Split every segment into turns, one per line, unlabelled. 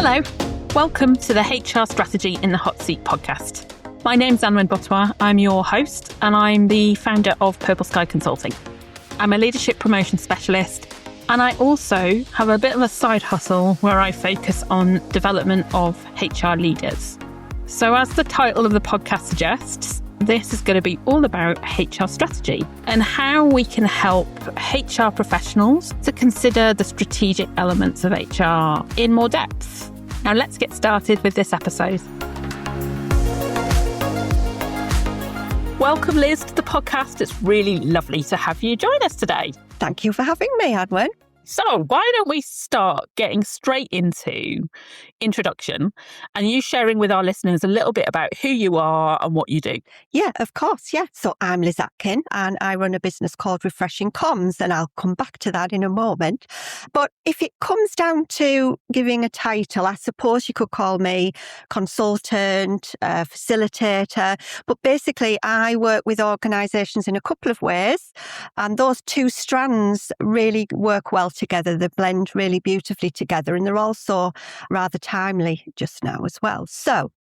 Hello, welcome to the HR Strategy in the Hot Seat podcast. My name's Anwen Bottois, I'm your host, and I'm the founder of Purple Sky Consulting. I'm a leadership promotion specialist, and I also have a bit of a side hustle where I focus on development of HR leaders. So as the title of the podcast suggests, this is going to be all about HR strategy and how we can help HR professionals to consider the strategic elements of HR in more depth. Now let's get started with this episode. Welcome, Liz, to the podcast. It's really lovely to have you join us today.
Thank you for having me, Anwen.
So why don't we start getting straight into introduction and you sharing with our listeners a little bit about who you are and what you do?
Yeah, of course. Yeah. So I'm Liz Atkin and I run a business called Refreshing Comms, and I'll come back to that in a moment. But if it comes down to giving a title, I suppose you could call me consultant, facilitator. But basically, I work with organisations in a couple of ways, and those two strands really work well together. They blend really beautifully together, and they're also rather timely just now as well. So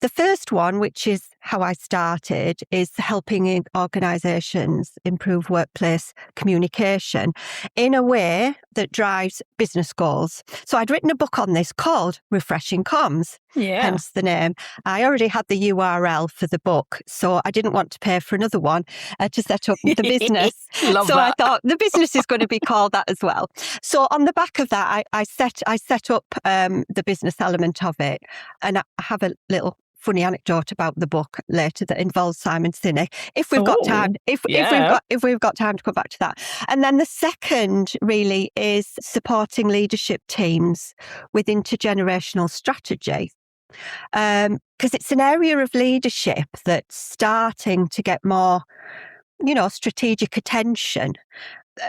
the first one, which is how I started, is helping organisations improve workplace communication in a way that drives business goals. So I'd written a book on this called Refreshing Comms, hence the name. I already had the URL for the book, so I didn't want to pay for another one to set up the business.
Love
so
that.
I thought the business is going to be called that as well. So on the back of that, I set up the business element of it, and I have a little funny anecdote about the book later that involves Simon Sinek. If we've got time, if we've got time to come back to that. And then the second really is supporting leadership teams with intergenerational strategy. Because it's an area of leadership that's starting to get more, strategic attention.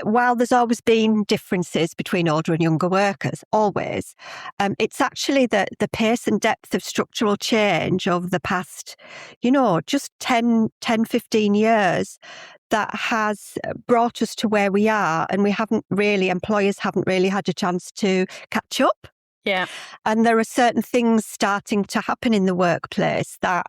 While there's always been differences between older and younger workers, always, it's actually the pace and depth of structural change over the past, just 10, 15 years that has brought us to where we are. And employers haven't really had a chance to catch up.
Yeah.
And there are certain things starting to happen in the workplace that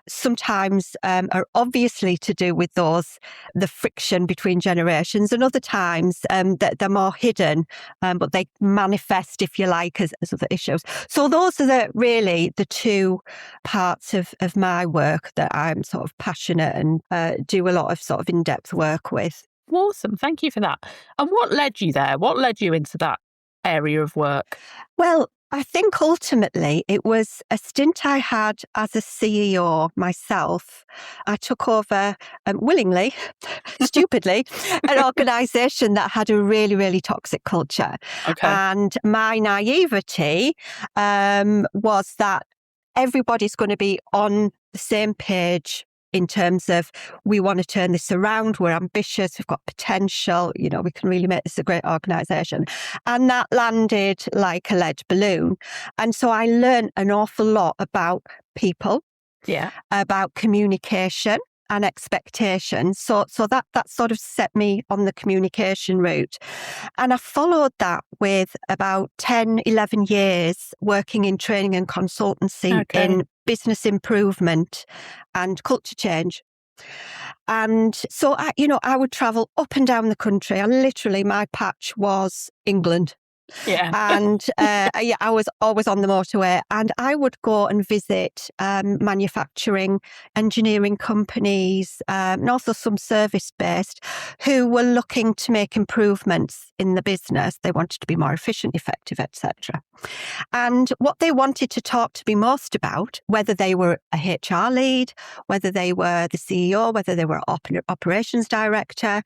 sometimes are obviously to do with the friction between generations, and other times that they're more hidden, but they manifest, if you like, as other issues. So those are the two parts of my work that I'm sort of passionate and do a lot of sort of in-depth work with.
Awesome. Thank you for that. And what led you there? What led you into that area of work?
Well, I think ultimately it was a stint I had as a CEO myself. I took over willingly, stupidly, an organisation that had a really, really toxic culture.
Okay.
And my naivety was that everybody's going to be on the same page in terms of, we want to turn this around, we're ambitious, we've got potential, we can really make this a great organisation. And that landed like a lead balloon. And so I learned an awful lot about people, about communication and expectations. So that sort of set me on the communication route. And I followed that with about 10, 11 years working in training and consultancy in business improvement and culture change. And so, I would travel up and down the country, and literally my patch was England.
Yeah.
And I was always on the motorway, and I would go and visit manufacturing, engineering companies, and also some service-based, who were looking to make improvements in the business. They wanted to be more efficient, effective, etc. And what they wanted to talk to me most about, whether they were a HR lead, whether they were the CEO, whether they were operations director,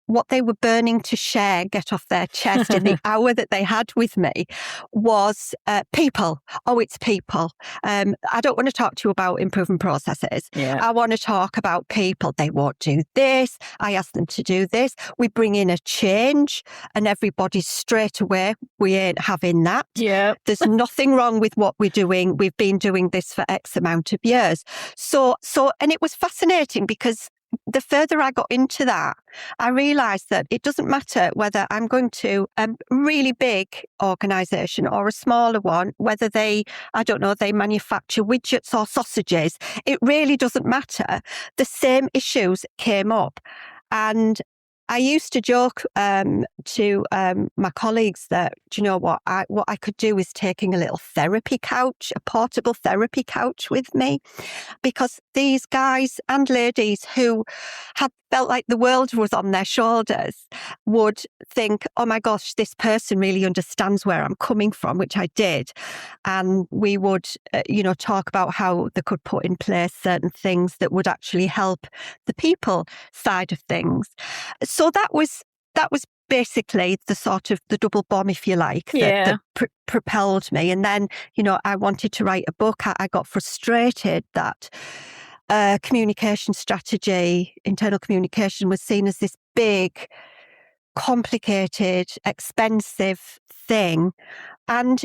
what they were burning to share, get off their chest in the hour that they had with me, was people. Oh, it's people. I don't want to talk to you about improving processes.
Yeah.
I want to talk about people. They won't do this. I ask them to do this. We bring in a change and everybody's straight away, we ain't having that.
Yeah.
There's nothing wrong with what we're doing. We've been doing this for X amount of years. So, and it was fascinating because the further I got into that, I realised that it doesn't matter whether I'm going to a really big organisation or a smaller one, whether they manufacture widgets or sausages. It really doesn't matter. The same issues came up. And I used to joke to my colleagues that, do you know what I could do is taking a little therapy couch, a portable therapy couch with me, because these guys and ladies who had felt like the world was on their shoulders would think, oh my gosh, this person really understands where I'm coming from, which I did. And we would, talk about how they could put in place certain things that would actually help the people side of things. So that was basically the sort of the double bomb, if you like, that propelled me. And then, I wanted to write a book. I got frustrated that communication strategy, internal communication was seen as this big, complicated, expensive thing. And,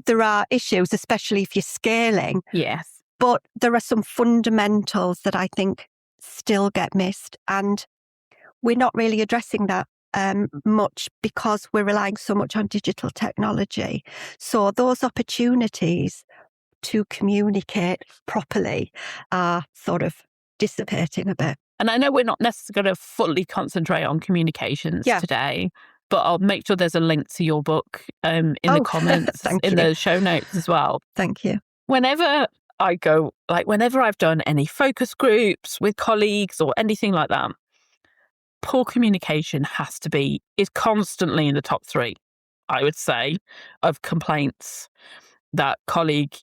there are issues, especially if you're scaling.
Yes.
But there are some fundamentals that I think still get missed. And we're not really addressing that much because we're relying so much on digital technology. So those opportunities to communicate properly are sort of dissipating a bit.
And I know we're not necessarily going to fully concentrate on communications today, but I'll make sure there's a link to your book in the comments, in the show notes as well.
Thank you.
Whenever I've done any focus groups with colleagues or anything like that, poor communication is constantly in the top 3, I would say, of complaints that colleagues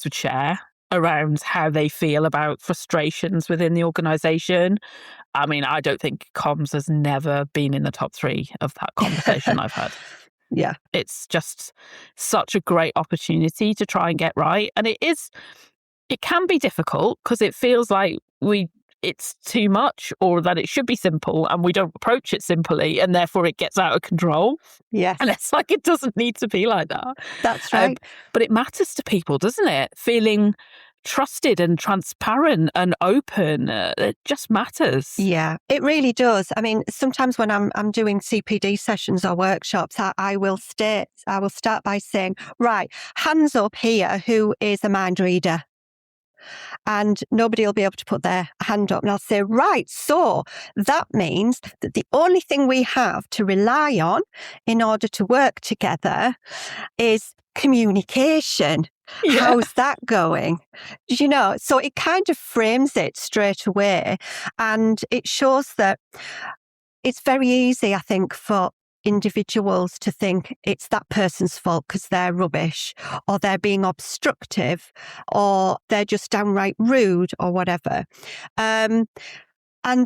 would share around how they feel about frustrations within the organisation. I mean, I don't think comms has never been in the top 3 of that conversation I've had.
Yeah.
It's just such a great opportunity to try and get right. And it can be difficult because it feels like it's too much, or that it should be simple and we don't approach it simply, and therefore it gets out of control.
Yes.
And it's like, it doesn't need to be like that.
That's right.
But it matters to people, doesn't it? Feeling trusted and transparent and open, it just matters.
Yeah, it really does. I mean, sometimes when I'm doing CPD sessions or workshops, I will start by saying, right, hands up here, who is a mind reader? And nobody will be able to put their hand up. And I'll say, right, so that means that the only thing we have to rely on in order to work together is communication. Yeah. How's that going? So it kind of frames it straight away. And it shows that it's very easy, I think, for individuals to think it's that person's fault because they're rubbish, or they're being obstructive, or they're just downright rude, or whatever. And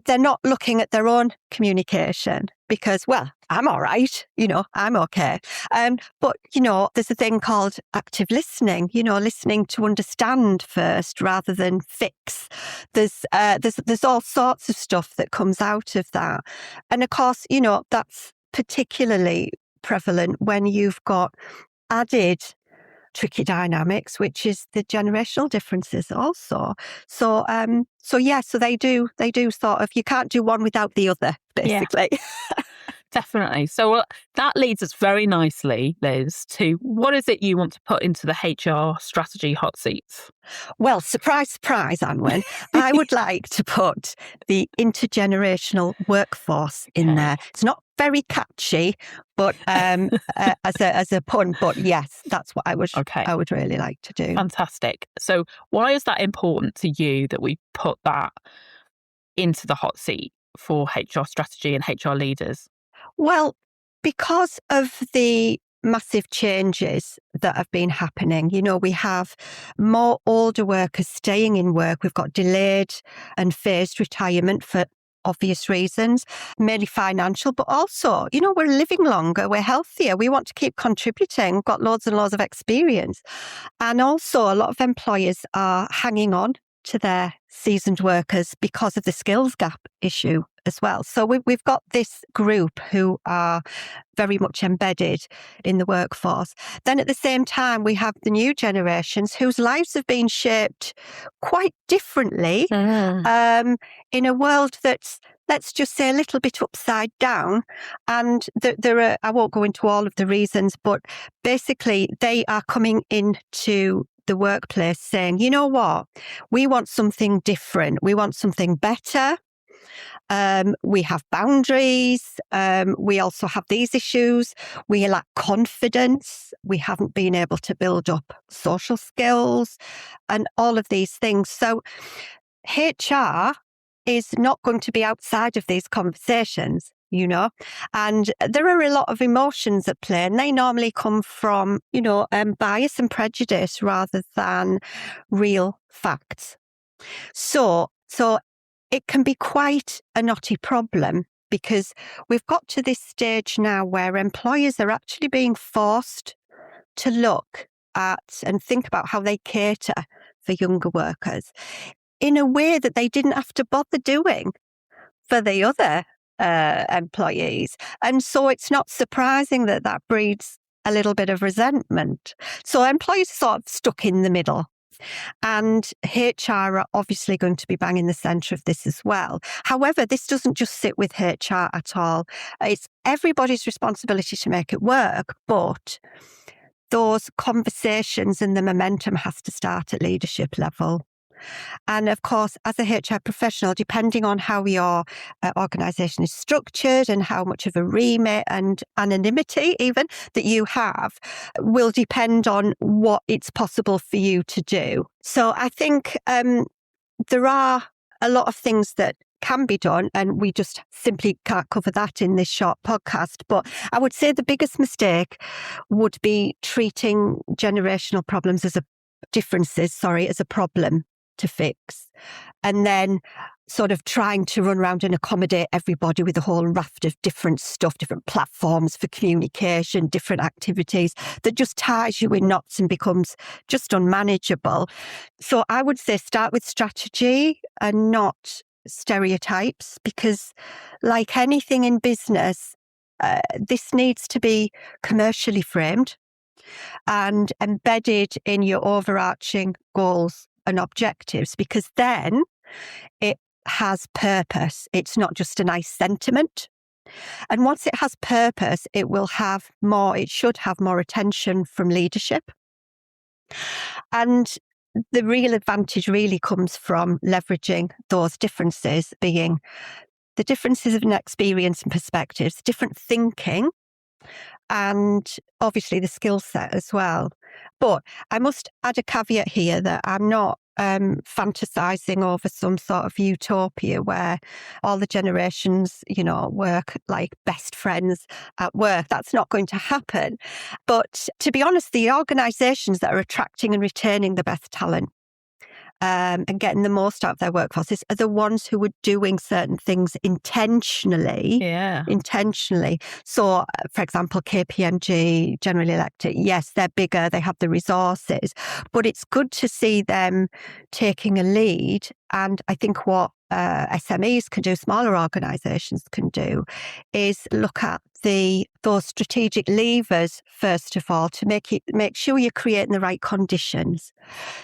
they're not looking at their own communication because, well, I'm all right, I'm okay. But, there's a thing called active listening, listening to understand first rather than fix. There's all sorts of stuff that comes out of that. And of course, that's particularly prevalent when you've got added tricky dynamics, which is the generational differences also. So they do sort of, you can't do one without the other, basically.
Yeah. Definitely. So that leads us very nicely, Liz, to what is it you want to put into the HR strategy hot seats?
Well, surprise, surprise, Anwen. I would like to put the intergenerational workforce in there. It's not very catchy, but as a pun, but yes, that's what I would really like to do.
Fantastic. So why is that important to you that we put that into the hot seat for HR strategy and HR leaders?
Well, because of the massive changes that have been happening, we have more older workers staying in work. We've got delayed and phased retirement for obvious reasons, mainly financial, but also, we're living longer, we're healthier, we want to keep contributing, we've got loads and loads of experience. And also a lot of employers are hanging on to their seasoned workers because of the skills gap issue as well. So we've got this group who are very much embedded in the workforce. Then at the same time, we have the new generations whose lives have been shaped quite differently in a world that's, let's just say, a little bit upside down. And there are, I won't go into all of the reasons, but basically they are coming into the workplace saying, you know what, we want something different. We want something better. We have boundaries. We also have these issues. We lack confidence. We haven't been able to build up social skills and all of these things. So HR is not going to be outside of these conversations, you know, and there are a lot of emotions at play, and they normally come from, you know, bias and prejudice rather than real facts. So it can be quite a knotty problem, because we've got to this stage now where employers are actually being forced to look at and think about how they cater for younger workers in a way that they didn't have to bother doing for the other employees. And so it's not surprising that that breeds a little bit of resentment. So employees are sort of stuck in the middle. And HR are obviously going to be bang in the centre of this as well. However, this doesn't just sit with HR at all. It's everybody's responsibility to make it work, but those conversations and the momentum has to start at leadership level. And of course, as a HR professional, depending on how your organisation is structured and how much of a remit and anonymity even that you have, will depend on what it's possible for you to do. So I think there are a lot of things that can be done, and we just simply can't cover that in this short podcast. But I would say the biggest mistake would be treating generational problems as a problem to fix, and then sort of trying to run around and accommodate everybody with a whole raft of different stuff, different platforms for communication, different activities that just ties you in knots and becomes just unmanageable. So I would say start with strategy and not stereotypes, because like anything in business, this needs to be commercially framed and embedded in your overarching goals and objectives, because then it has purpose. It's not just a nice sentiment. And once it has purpose, it should have more attention from leadership. And the real advantage really comes from leveraging those differences, being the differences of an experience and perspectives, different thinking, and obviously the skill set as well. But I must add a caveat here that I'm not fantasizing over some sort of utopia where all the generations, you know, work like best friends at work. That's not going to happen. But to be honest, the organisations that are attracting and retaining the best talent and getting the most out of their workforces are the ones who are doing certain things intentionally.
Yeah.
Intentionally. So, for example, KPMG, General Electric, yes, they're bigger, they have the resources, but it's good to see them taking a lead. And I think what SMEs can do, smaller organisations can do, is look at those strategic levers first of all to make sure you're creating the right conditions.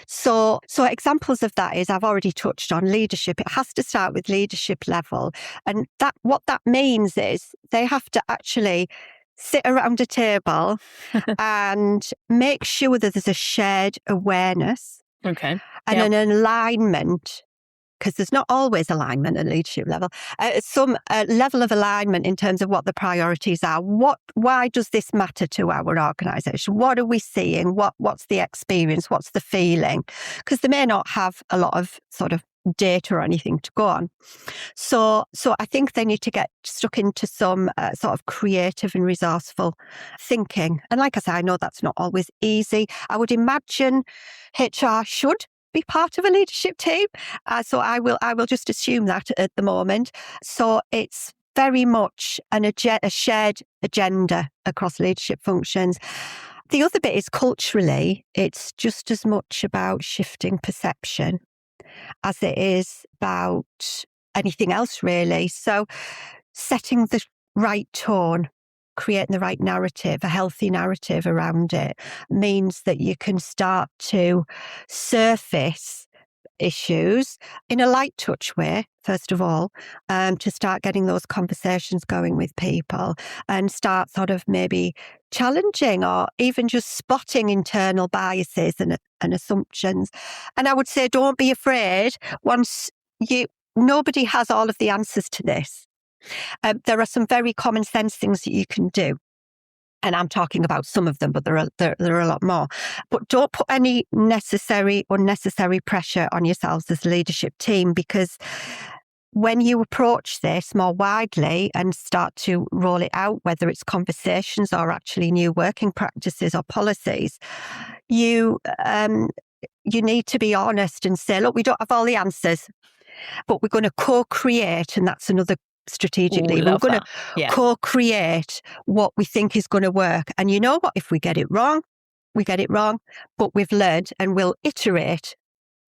So examples of that is, I've already touched on leadership. It has to start with leadership level, and what that means is they have to actually sit around a table and make sure that there's a shared awareness,
and
an alignment. Because there's not always alignment at leadership level, some level of alignment in terms of what the priorities are. Why does this matter to our organisation? What are we seeing? What's the experience? What's the feeling? Because they may not have a lot of sort of data or anything to go on. So I think they need to get stuck into some sort of creative and resourceful thinking. And like I say, I know that's not always easy. I would imagine HR should be part of a leadership team. So I will just assume that at the moment. So it's very much a shared agenda across leadership functions. The other bit is culturally, it's just as much about shifting perception as it is about anything else really. So setting the right tone, creating the right narrative, a healthy narrative around it, means that you can start to surface issues in a light touch way, first of all, to start getting those conversations going with people and start sort of maybe challenging or even just spotting internal biases and assumptions. And I would say, don't be afraid. Nobody has all of the answers to this. There are some very common sense things that you can do. And I'm talking about some of them, but there are a lot more. But don't put any unnecessary pressure on yourselves as a leadership team, because when you approach this more widely and start to roll it out, whether it's conversations or actually new working practices or policies, you need to be honest and say, look, we don't have all the answers, but we're going to co-create, and that's another strategically. We're going to co-create what we think is going to work. And you know what? If we get it wrong, we get it wrong, but we've learned and we'll iterate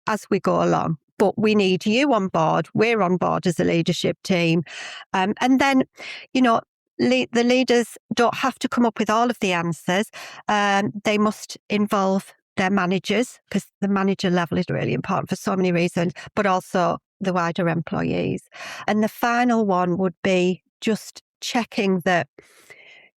as we go along. But we need you on board. We're on board as a leadership team. And then, the leaders don't have to come up with all of the answers. They must involve their managers, because the manager level is really important for so many reasons, but also the wider employees. And the final one would be just checking that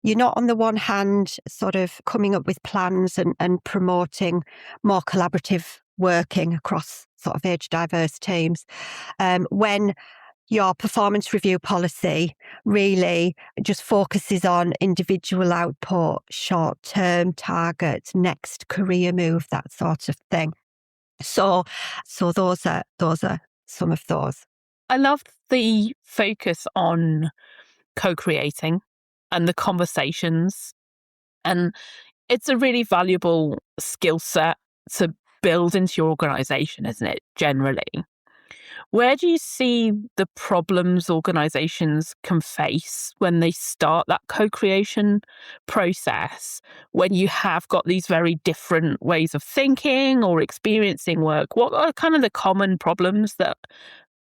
you're not, on the one hand, sort of coming up with plans and promoting more collaborative working across sort of age diverse teams, when your performance review policy really just focuses on individual output, short-term targets, next career move, that sort of thing. So those are some of those.
I love the focus on co-creating and the conversations. And it's a really valuable skill set to build into your organisation, isn't it, generally? Where do you see the problems organisations can face when they start that co-creation process, when you have got these very different ways of thinking or experiencing work? What are kind of the common problems that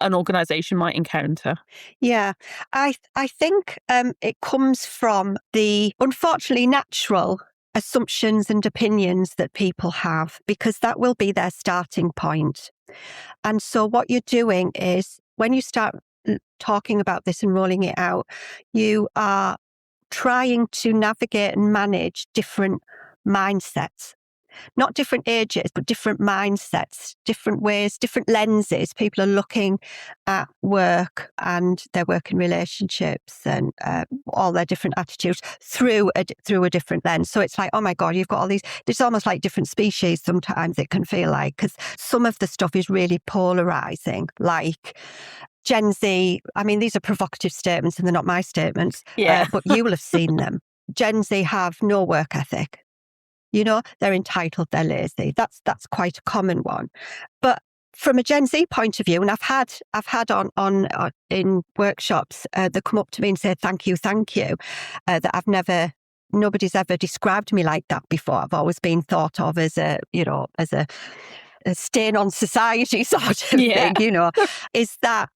an organisation might encounter?
Yeah, I think it comes from the, unfortunately, natural assumptions and opinions that people have, because that will be their starting point. And so what you're doing is, when you start talking about this and rolling it out, you are trying to navigate and manage different mindsets. Not different ages, but different mindsets, different ways, different lenses. People are looking at work and their working relationships and all their different attitudes through a different lens. So it's like, oh my God, you've got all these. It's almost like different species. Sometimes it can feel like, because some of the stuff is really polarizing, like Gen Z. I mean, these are provocative statements, and they're not my statements. But you will have seen them. Gen Z have no work ethic. They're entitled, they're lazy. That's quite a common one. But from a Gen Z point of view, and I've had on in workshops that come up to me and say thank you, that nobody's ever described me like that before. I've always been thought of as a stain on society sort of thing. Is that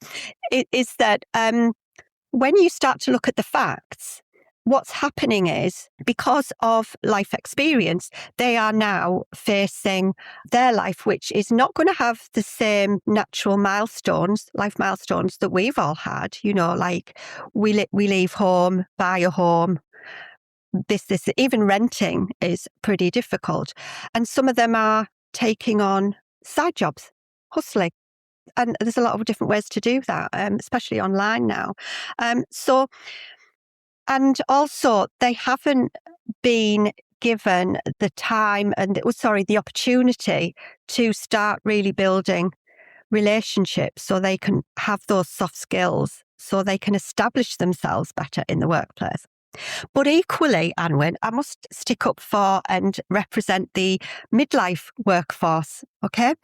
when you start to look at the facts, what's happening is, because of life experience, they are now facing their life, which is not going to have the same natural life milestones that we've all had. Like we leave home, buy a home. This, even renting is pretty difficult. And some of them are taking on side jobs, hustling. And there's a lot of different ways to do that, especially online now. And also, they haven't been given the time and the opportunity to start really building relationships, so they can have those soft skills, so they can establish themselves better in the workplace. But equally, Anwen, I must stick up for and represent the midlife workforce. Okay,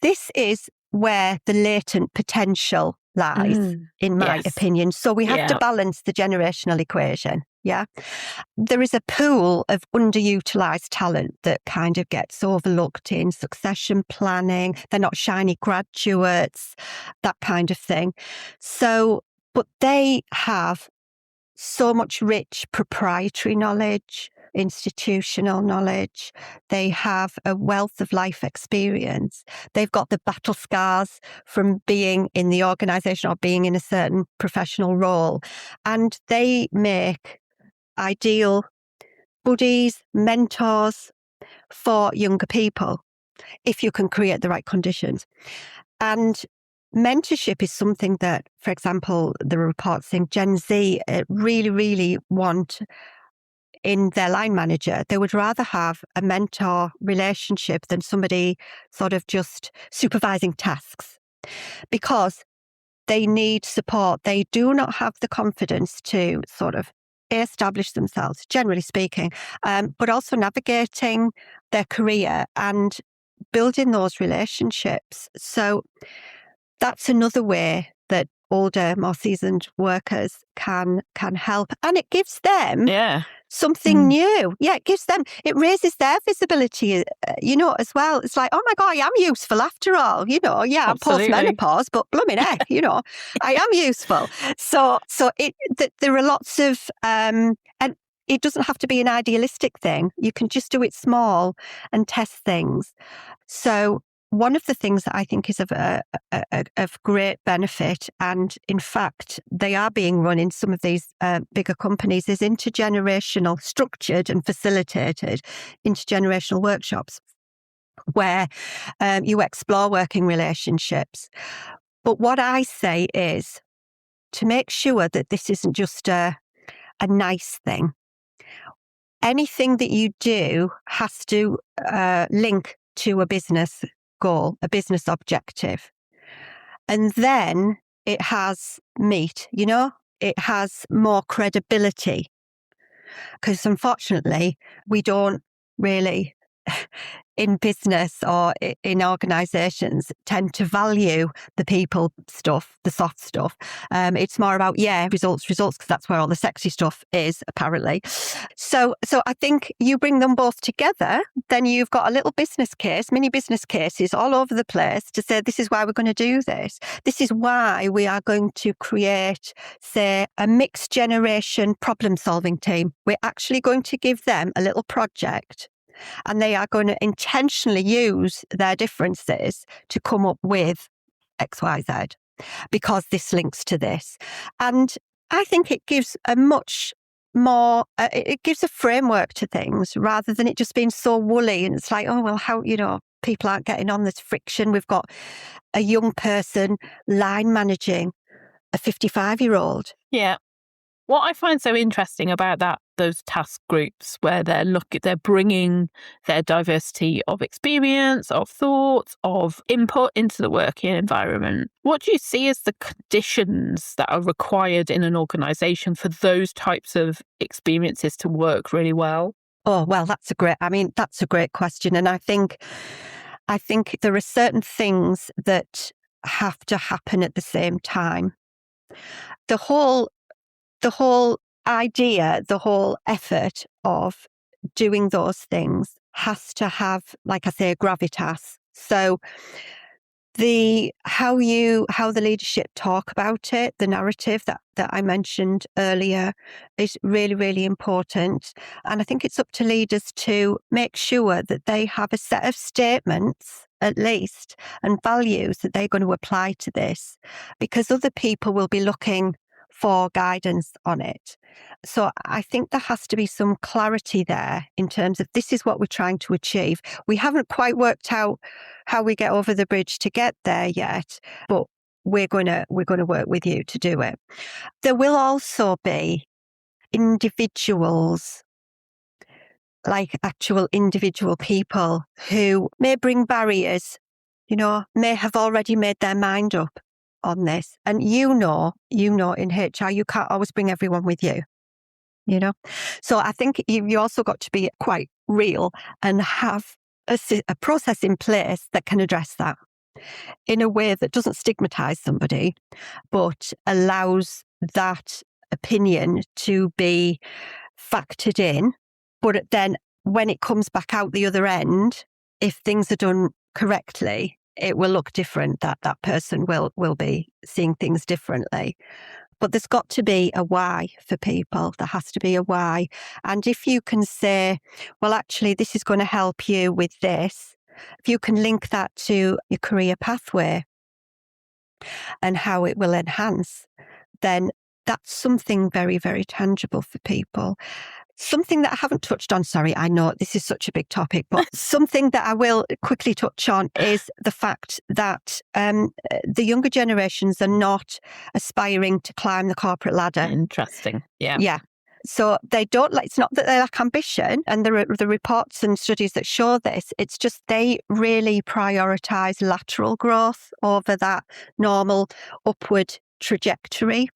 this is where the latent potential lies, in my opinion. So we have to balance the generational equation. Yeah. There is a pool of underutilized talent that kind of gets overlooked in succession planning. They're not shiny graduates, that kind of thing. So, but they have so much rich proprietary knowledge, institutional knowledge. They have a wealth of life experience. They've got the battle scars from being in the organization or being in a certain professional role. And they make ideal buddies, mentors for younger people if you can create the right conditions. And mentorship is something that, for example, there are reports saying Gen Z really, really want in their line manager. They would rather have a mentor relationship than somebody sort of just supervising tasks because they need support. They do not have the confidence to sort of establish themselves, generally speaking, but also navigating their career and building those relationships. So that's another way that older, more seasoned workers can help. And it gives them something new. Yeah, it raises their visibility, as well. It's like, oh my God, I am useful after all. I'm post-menopause, but blooming heck, I am useful. So there are lots of, and it doesn't have to be an idealistic thing. You can just do it small and test things. So one of the things that I think is of great benefit, and in fact, they are being run in some of these bigger companies, is intergenerational, structured and facilitated intergenerational workshops where you explore working relationships. But what I say is to make sure that this isn't just a nice thing. Anything that you do has to link to a business goal, a business objective. And then it has meat, it has more credibility. Because unfortunately, we don't really, in business or in organizations, tend to value the people stuff, the soft stuff. It's more about, results, because that's where all the sexy stuff is, apparently. So I think you bring them both together, then you've got a little business case, mini business cases all over the place to say, this is why we're going to do this. This is why we are going to create, say, a mixed generation problem solving team. We're actually going to give them a little project and they are going to intentionally use their differences to come up with XYZ because this links to this. And I think it gives a much more, it gives a framework to things rather than it just being so woolly. And it's like, oh, well, how, people aren't getting on, this friction. We've got a young person line managing a 55-year-old.
Yeah. What I find so interesting about those task groups where they're bringing their diversity of experience, of thoughts, of input into the working environment. What do you see as the conditions that are required in an organisation for those types of experiences to work really well?
Oh, well, that's a great question. And I think there are certain things that have to happen at the same time. The whole idea, the whole effort of doing those things has to have, like I say, a gravitas. So how the leadership talk about it, the narrative that I mentioned earlier is really, really important. And I think it's up to leaders to make sure that they have a set of statements, at least, and values that they're going to apply to this, because other people will be looking for guidance on it. So I think there has to be some clarity there in terms of this is what we're trying to achieve. We haven't quite worked out how we get over the bridge to get there yet, but we're going to work with you to do it. There will also be individuals, like actual individual people who may bring barriers, may have already made their mind up on this. And in HR, you can't always bring everyone with you, So I think you also got to be quite real and have a process in place that can address that in a way that doesn't stigmatize somebody, but allows that opinion to be factored in, but then when it comes back out the other end, if things are done correctly, it will look different. That person will be seeing things differently. But there's got to be a why for people. There has to be a why. And if you can say, well, actually, this is going to help you with this, if you can link that to your career pathway and how it will enhance, then that's something very, very tangible for people. Something that I haven't touched on, sorry, I know this is such a big topic, but something that I will quickly touch on is the fact that the younger generations are not aspiring to climb the corporate ladder.
Interesting. Yeah.
Yeah. So they don't, it's not that they lack ambition, and there are the reports and studies that show this. It's just they really prioritise lateral growth over that normal upward trajectory.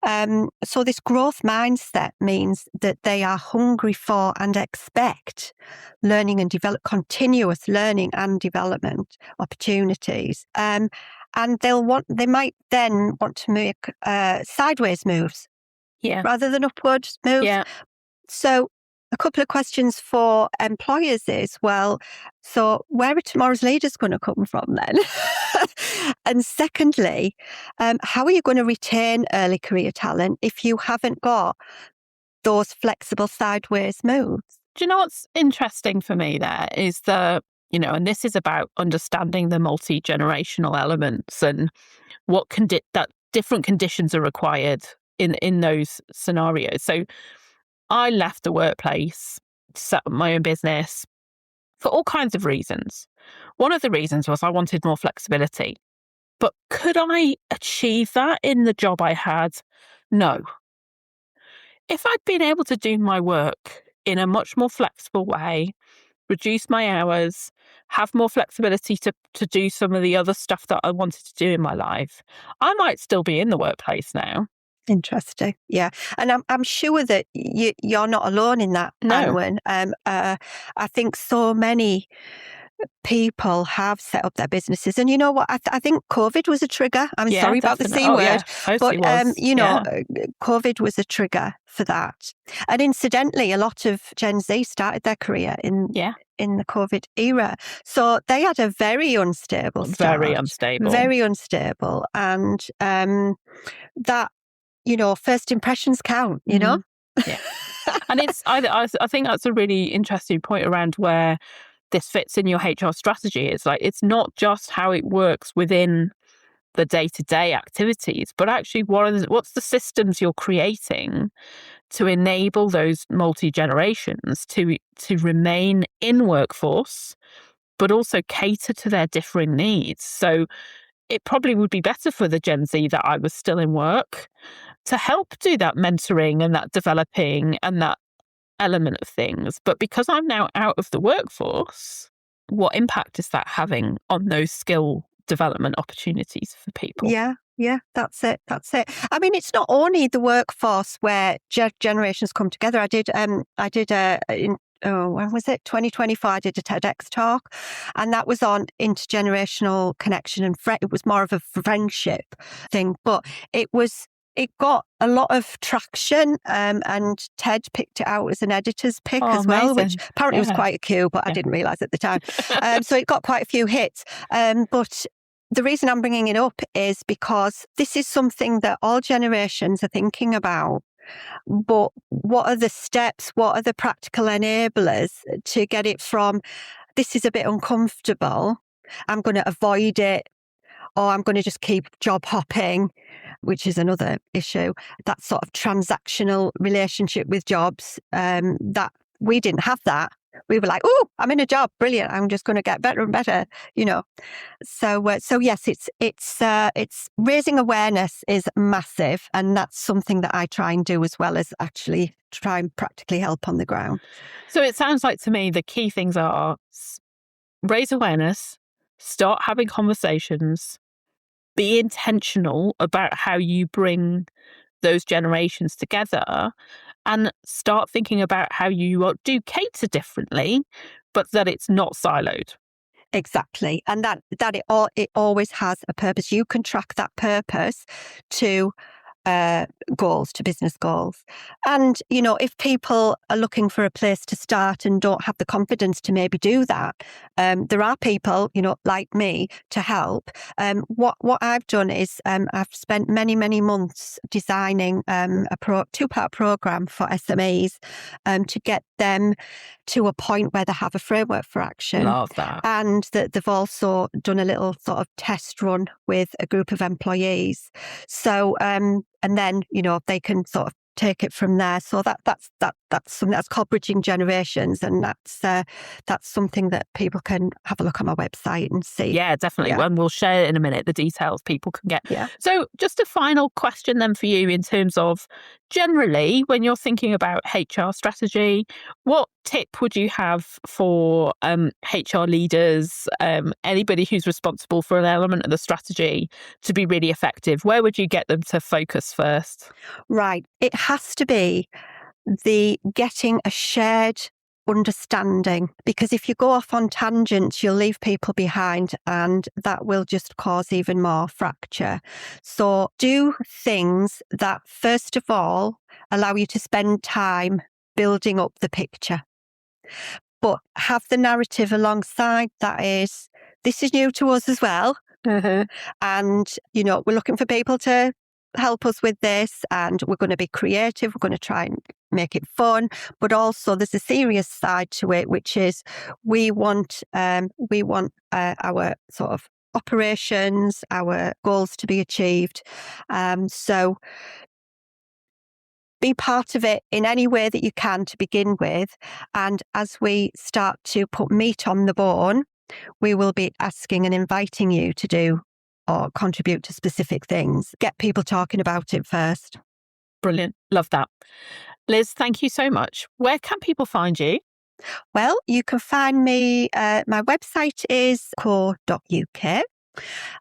So this growth mindset means that they are hungry for and expect learning and continuous learning and development opportunities. And they might then want to make sideways moves, rather than upward moves.
Yeah.
So a couple of questions for employers is, well, so where are tomorrow's leaders going to come from then? And secondly, how are you going to retain early career talent if you haven't got those flexible sideways moves?
Do you know what's interesting for me there is and this is about understanding the multi-generational elements and what that different conditions are required in those scenarios. So I left the workplace, set up my own business for all kinds of reasons. One of the reasons was I wanted more flexibility. But could I achieve that in the job I had? No. If I'd been able to do my work in a much more flexible way, reduce my hours, have more flexibility to do some of the other stuff that I wanted to do in my life, I might still be in the workplace now.
Interesting. Yeah. And I'm sure that you're not alone in that,
No.
Anwen. I think so many people have set up their businesses. And you know what? I think COVID was a trigger. I'm sorry about the C word.
Yeah, totally
but,
was.
COVID was a trigger for that. And incidentally, a lot of Gen Z started their career in the COVID era. So they had a very unstable start.
Very unstable.
Very unstable. And that, first impressions count,
Yeah. And I think that's a really interesting point around where this fits in your HR strategy. It's like, it's not just how it works within the day-to-day activities, but actually what's the systems you're creating to enable those multi-generations to remain in workforce, but also cater to their differing needs. So it probably would be better for the Gen Z that I was still in work to help do that mentoring and that developing and that element of things. But because I'm now out of the workforce, what impact is that having on those skill development opportunities for people?
Yeah, that's it. I mean, it's not only the workforce where generations come together. When was it? 2024, I did a TEDx talk, and that was on intergenerational connection and it was more of a friendship thing, but it got a lot of traction, and TED picked it out as an editor's pick as well, which apparently was quite a coup, but I didn't realise at the time. So it got quite a few hits. But the reason I'm bringing it up is because this is something that all generations are thinking about. But what are the steps? What are the practical enablers to get it from, this is a bit uncomfortable, I'm going to avoid it, or I'm going to just keep job hopping, which is another issue. That sort of transactional relationship with jobs, that we didn't have that. We were like, oh, I'm in a job, brilliant, I'm just going to get better and better, So yes, it's raising awareness is massive, and that's something that I try and do, as well as actually try and practically help on the ground.
So it sounds like to me the key things are raise awareness, start having conversations, be intentional about how you bring those generations together, and start thinking about how you do cater differently, but that it's not siloed.
Exactly. And that it always has a purpose. You can track that purpose to goals, to business goals. And, if people are looking for a place to start and don't have the confidence to maybe do that, there are people, like me to help. What I've done is I've spent many, many months designing a two-part program for SMEs to get them to a point where they have a framework for action.
Love that.
And that they've also done a little sort of test run with a group of employees. So, and then, they can sort of take it from there. So that's something that's called Bridging Generations, and that's something that people can have a look on my website and see.
Yeah, definitely.
Yeah.
And we'll share in a minute the details people can get.
Yeah.
So just a final question then for you in terms of generally when you're thinking about HR strategy, what tip would you have for HR leaders, anybody who's responsible for an element of the strategy to be really effective? Where would you get them to focus first?
Right. It has to be the getting a shared understanding, because if you go off on tangents, you'll leave people behind and that will just cause even more fracture. So do things that, first of all, allow you to spend time building up the picture, but have the narrative alongside that is, this is new to us as well. And, we're looking for people to help us with this, and we're going to be creative. We're going to try and make it fun, but also there's a serious side to it, which is we want our sort of operations, our goals to be achieved. So be part of it in any way that you can to begin with. And as we start to put meat on the bone, we will be asking and inviting you to do or contribute to specific things. Get people talking about it first.
Brilliant. Love that. Liz, thank you so much. Where can people find you?
Well, you can find me, my website is core.uk.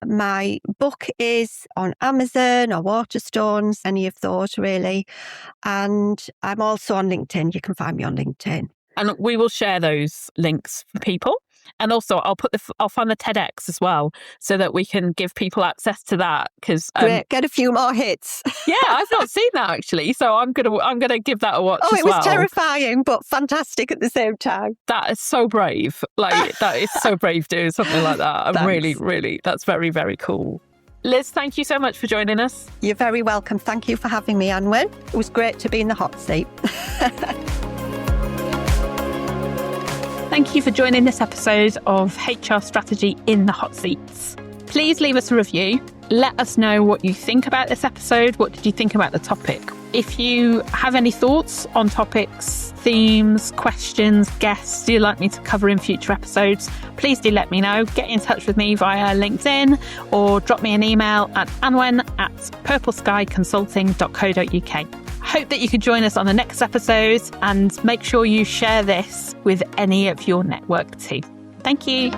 My book is on Amazon or Waterstones, any of those really. And I'm also on LinkedIn. You can find me on LinkedIn.
And we will share those links for people. And also, I'll find the TEDx as well, so that we can give people access to that. Because
get a few more hits.
Yeah, I've not seen that actually, so I'm gonna give that a watch.
Oh,
as
it was
well.
terrifying, but fantastic at the same time.
That is so brave. That is so brave doing something like that. I'm really, that's very, very cool. Liz, thank you so much for joining us.
You're very welcome. Thank you for having me, Anwen. It was great to be in the hot seat.
Thank you for joining this episode of HR Strategy in the Hot Seats. Please leave us a review. Let us know what you think about this episode. What did you think about the topic? If you have any thoughts on topics, themes, questions, guests you'd like me to cover in future episodes, please do let me know. Get in touch with me via LinkedIn or drop me an email at anwen@purpleskyconsulting.co.uk. Hope that you could join us on the next episode and make sure you share this with any of your network too. Thank you.